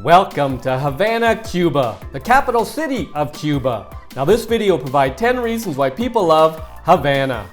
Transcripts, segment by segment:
Welcome to Havana, Cuba, the capital city of Cuba. Now this video will provide 10 reasons why people love Havana.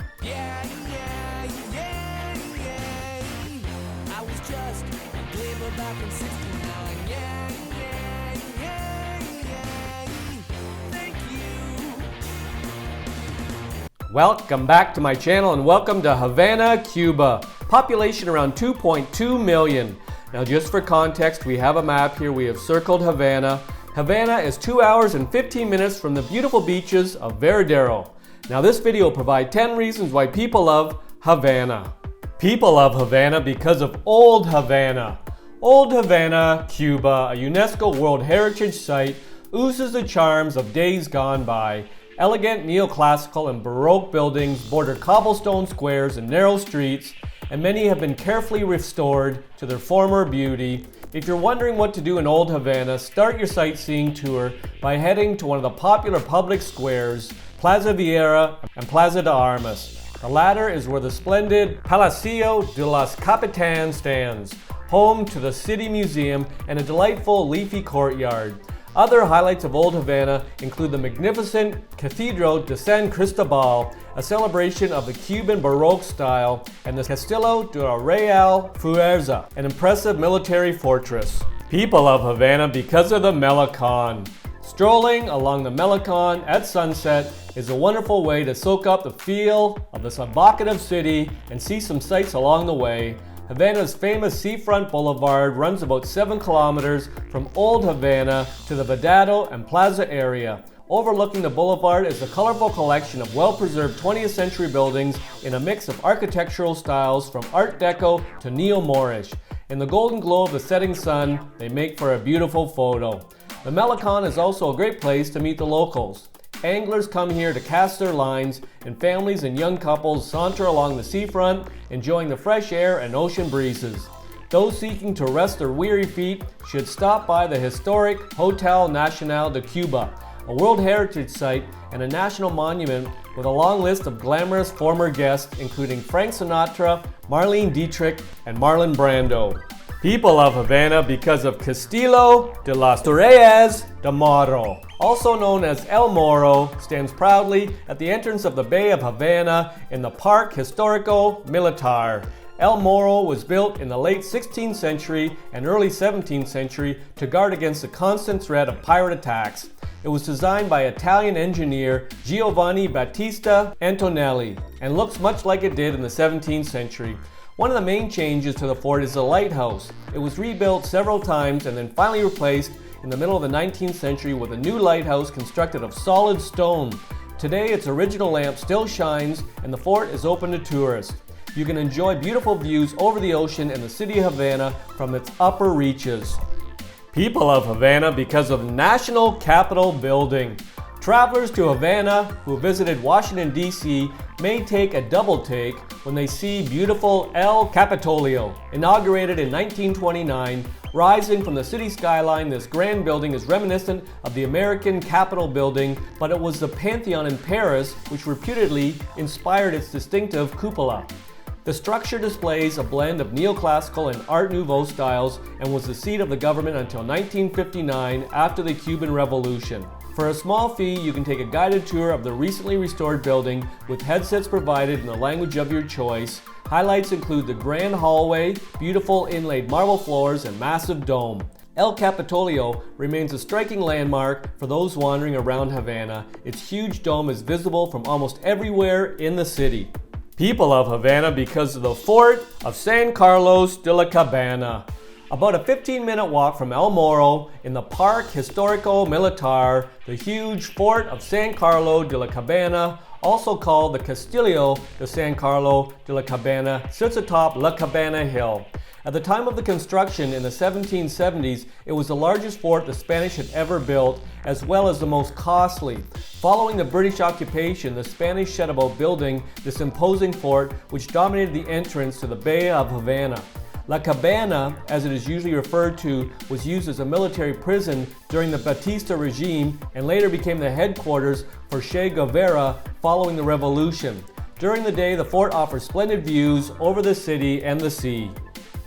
Welcome back to my channel and welcome to Havana, Cuba. Population around 2.2 million. Now just for context, we have a map here. We have circled Havana. Havana is 2 hours and 15 minutes from the beautiful beaches of Veradero. Now this video will provide 10 reasons why people love Havana. People love Havana because of Old Havana. Old Havana, Cuba, a UNESCO World Heritage Site, oozes the charms of days gone by. Elegant neoclassical and baroque buildings border cobblestone squares and narrow streets, and many have been carefully restored to their former beauty. If you're wondering what to do in Old Havana, start your sightseeing tour by heading to one of the popular public squares, Plaza Vieja and Plaza de Armas. The latter is where the splendid Paseo de los Capitans stands, home to the City Museum and a delightful leafy courtyard. Other highlights of Old Havana include the magnificent Castillo de San Cristóbal, a celebration of the Cuban Baroque style, and the Castillo de Real Fuerza, an impressive military fortress. People love Havana because of the Malecon. Strolling along the Malecon at sunset is a wonderful way to soak up the feel of this evocative city and see some sights along the way. Havana's famous seafront boulevard runs about 7 kilometers from Old Havana to the Vedado and Plaza area. Overlooking the boulevard is a colorful collection of well-preserved 20th century buildings in a mix of architectural styles from Art Deco to Neo-Moorish. In the golden glow of the setting sun, they make for a beautiful photo. The Malecon is also a great place to meet the locals. Anglers come here to cast their lines, and families and young couples saunter along the seafront, enjoying the fresh air and ocean breezes. Those seeking to rest their weary feet should stop by the historic Hotel Nacional de Cuba, a World Heritage Site and a national monument with a long list of glamorous former guests, including Frank Sinatra, Marlene Dietrich, and Marlon Brando. People love Havana because of Castillo de los Reyes de Morro. Also known as El Morro, stands proudly at the entrance of the Bay of Havana in the Parque Histórico Militar. El Morro was built in the late 16th century and early 17th century to guard against the constant threat of pirate attacks. It was designed by Italian engineer Giovanni Battista Antonelli and looks much like it did in the 17th century. One of the main changes to the fort is the lighthouse. It was rebuilt several times and then finally replaced in the middle of the 19th century with a new lighthouse constructed of solid stone. Today its original lamp still shines and the fort is open to tourists. You can enjoy beautiful views over the ocean and the city of Havana from its upper reaches. People love Havana because of the National Capitol Building. Travelers to Havana who visited Washington, D.C. may take a double take when they see beautiful El Capitolio. Inaugurated in 1929, rising from the city skyline, this grand building is reminiscent of the American Capitol building, but it was the Pantheon in Paris which reputedly inspired its distinctive cupola. The structure displays a blend of neoclassical and Art Nouveau styles and was the seat of the government until 1959 after the Cuban Revolution. For a small fee, you can take a guided tour of the recently restored building with headsets provided in the language of your choice. Highlights include the grand hallway, beautiful inlaid marble floors, and massive dome. El Capitolio remains a striking landmark for those wandering around Havana. Its huge dome is visible from almost everywhere in the city. People love Havana because of the Fort of San Carlos de la Cabana. About a 15-minute walk from El Morro, in the Parque Histórico Militar, the huge Fort of San Carlos de la Cabana, also called the Castillo de San Carlos de la Cabana, sits atop La Cabana Hill. At the time of the construction in the 1770s, it was the largest fort the Spanish had ever built, as well as the most costly. Following the British occupation, the Spanish set about building this imposing fort, which dominated the entrance to the Bay of Havana. La Cabana, as it is usually referred to, was used as a military prison during the Batista regime and later became the headquarters for Che Guevara following the revolution. During the day, the fort offers splendid views over the city and the sea.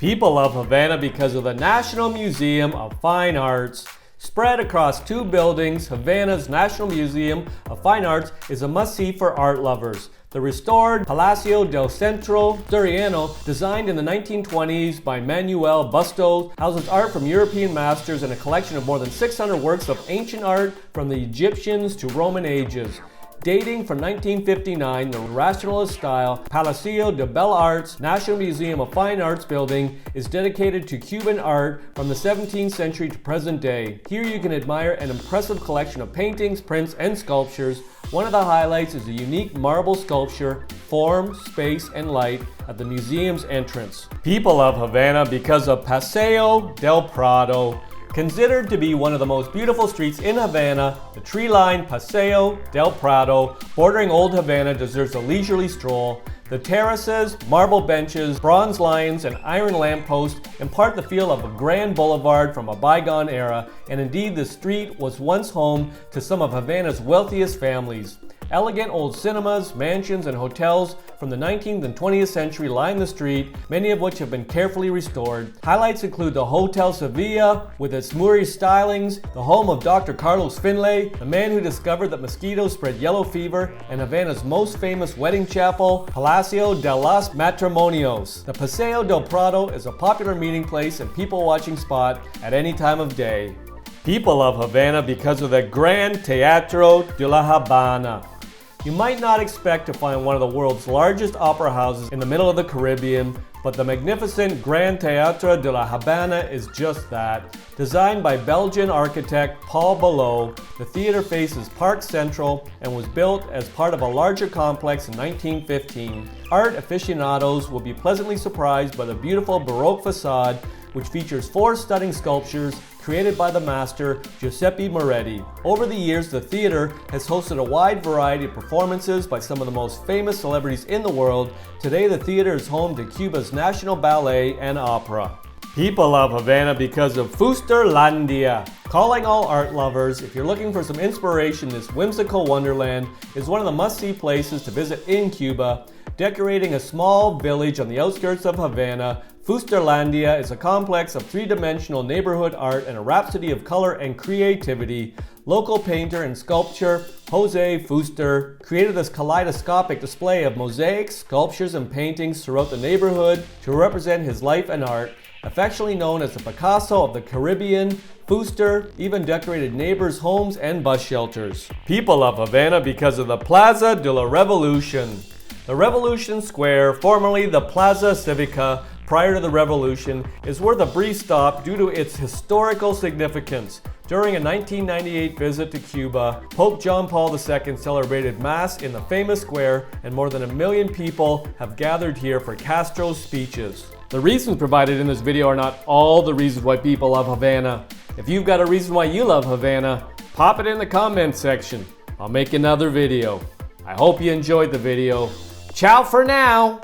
People love Havana because of the National Museum of Fine Arts. Spread across two buildings, Havana's National Museum of Fine Arts is a must-see for art lovers. The restored Palacio del Centro Soriano, designed in the 1920s by Manuel Bustos, houses art from European masters and a collection of more than 600 works of ancient art from the Egyptians to Roman ages. Dating from 1959, the rationalist style Palacio de Bellas Arts National Museum of Fine Arts building is dedicated to Cuban art from the 17th century to present day. Here you can admire an impressive collection of paintings, prints, and sculptures. One of the highlights is a unique marble sculpture, Form, Space, and Light, at the museum's entrance. People love Havana because of Paseo del Prado. Considered to be one of the most beautiful streets in Havana, the tree-lined Paseo del Prado, bordering Old Havana, deserves a leisurely stroll. The terraces, marble benches, bronze lions, and iron lampposts impart the feel of a grand boulevard from a bygone era, and indeed the street was once home to some of Havana's wealthiest families. Elegant old cinemas, mansions, and hotels from the 19th and 20th century line the street, many of which have been carefully restored. Highlights include the Hotel Sevilla with its Moorish stylings, the home of Dr. Carlos Finlay, the man who discovered that mosquitoes spread yellow fever, and Havana's most famous wedding chapel, Palacio de los Matrimonios. The Paseo del Prado is a popular meeting place and people-watching spot at any time of day. People love Havana because of the Gran Teatro de la Habana. You might not expect to find one of the world's largest opera houses in the middle of the Caribbean, but the magnificent Gran Teatro de la Habana is just that. Designed by Belgian architect Paul Ballot, the theater faces Park Central and was built as part of a larger complex in 1915. Art aficionados will be pleasantly surprised by the beautiful Baroque facade, which features 4 stunning sculptures created by the master Giuseppe Moretti. Over the years, the theater has hosted a wide variety of performances by some of the most famous celebrities in the world. Today, the theater is home to Cuba's national ballet and opera. People love Havana because of Fusterlandia. Calling all art lovers, if you're looking for some inspiration, this whimsical wonderland is one of the must-see places to visit in Cuba. Decorating a small village on the outskirts of Havana, Fusterlandia is a complex of 3-dimensional neighborhood art and a rhapsody of color and creativity. Local painter and sculptor Jose Fuster created this kaleidoscopic display of mosaics, sculptures, and paintings throughout the neighborhood to represent his life and art. Affectionately known as the Picasso of the Caribbean, Fuster even decorated neighbors' homes and bus shelters. People love Havana because of the Plaza De La Revolucion. The Revolution Square, formerly the Plaza Civica, prior to the Revolution, is worth a brief stop due to its historical significance. During a 1998 visit to Cuba, Pope John Paul II celebrated Mass in the famous square, and more than 1 million people have gathered here for Castro's speeches. The reasons provided in this video are not all the reasons why people love Havana. If you've got a reason why you love Havana, pop it in the comments section. I'll make another video. I hope you enjoyed the video. Ciao for now!